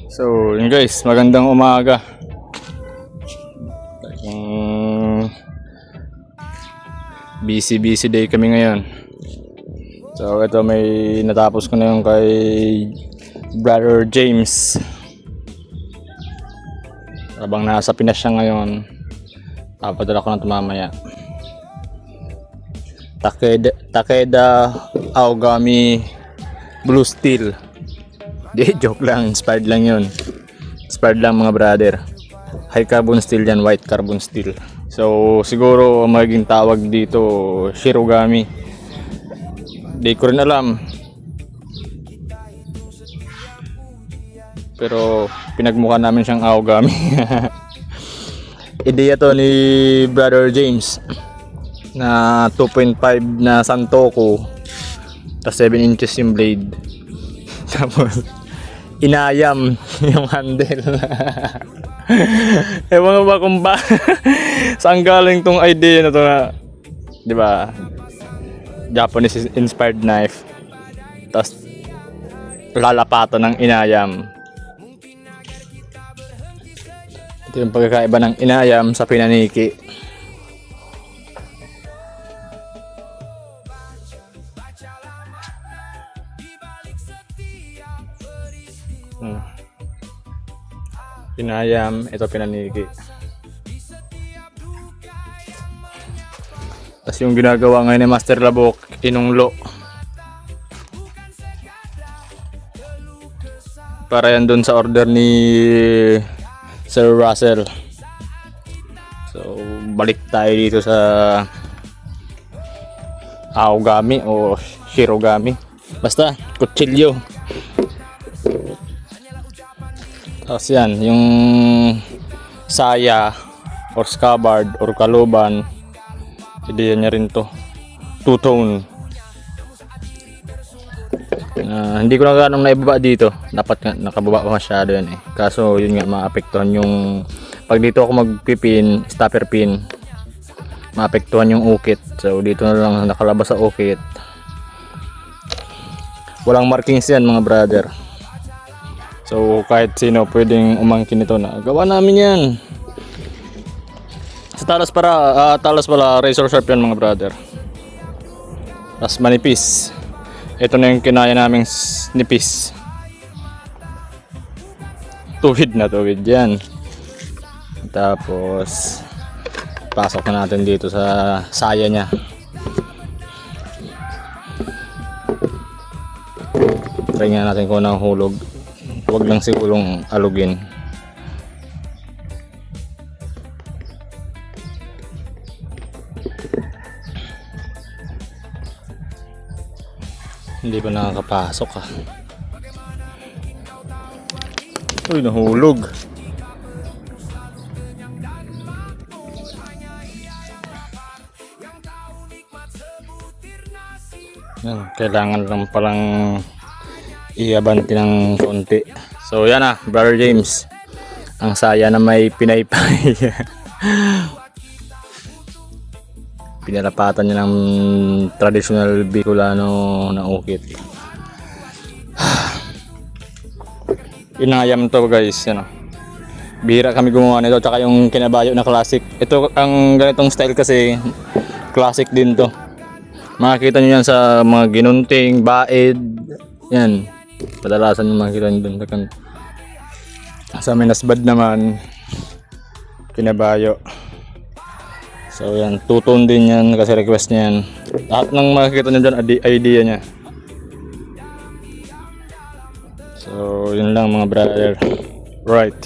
So, yun guys, magandang umaga. Busy day kami ngayon. So, ito may natapos ko na yung kay Brother James. Habang nasa Pinas siya ngayon, papadala ko na ito mamaya. Takeda Aogami Blue Steel. Di, joke lang, inspired lang yun. Inspired lang mga brother. High carbon steel yan, white carbon steel. So siguro magiging tawag dito Shirogami. Di ko rin alam. Pero pinagmukha namin siyang Aogami. Ideya to ni Brother James na 2.5 na Santoku, tapos 7 inches yung blade. Tapos inayam yung handle. Ewan ko ba kung ba saan galing tong idea na to na, di ba? Japanese inspired knife. Tapos lalapato ng inayam. Ito yung pagkakaiba ng inayam sa pinaniki. Inayam, ito pinaniki. Tapos yung ginagawa ngayon ni Master Labok, inunglo. Para yan dun sa order ni Sir Russell. So, balik tayo dito sa Aogami o Shirogami. Basta, kutsilyo. Tapos yan, yung saya or scabbard or kaluban, ideya niya rin to, two-tone. Hindi ko na ganong naibaba dito, dapat nga nakababa pa masyado yan eh. Kaso yun nga, maapektuhan yung, pag dito ako magpipin, stopper pin, maapektuhan yung ukit. So dito na lang nakalabas sa ukit. Walang markings yan mga brother. So kahit sino pwedeng umangkin ito na gawa namin yan. Sa talas pala razor sharp yan mga brother. Tapos manipis. Ito na yung kinaya naming nipis. Tuwid yan. Tapos pasok na natin dito sa saya niya. Try nga natin kung anong hulog. Huwag lang sigurong alugin. Hindi pa nakakapasok ah. Uy, nahulog. Yan, kailangan lang palang iabanti ng konti. So yan na, Brother James, ang saya na may pinaypay. Pinalapatan niya ng traditional Bicolano na ukit. Inayam to guys, yan o. Bihira kami gumawa nito, tsaka yung kinabayo na classic. Ito, ang ganitong style kasi classic din to. Makikita nyo yan sa mga ginunting, baed, yan. Kadalasan yung makikita nyo dun. Sa Minasbad naman, kinabayo. So yan, two-tone din yan kasi request niya yan. Lahat ng makikita nyo dyan, idea niya. So yun lang mga brother. Right.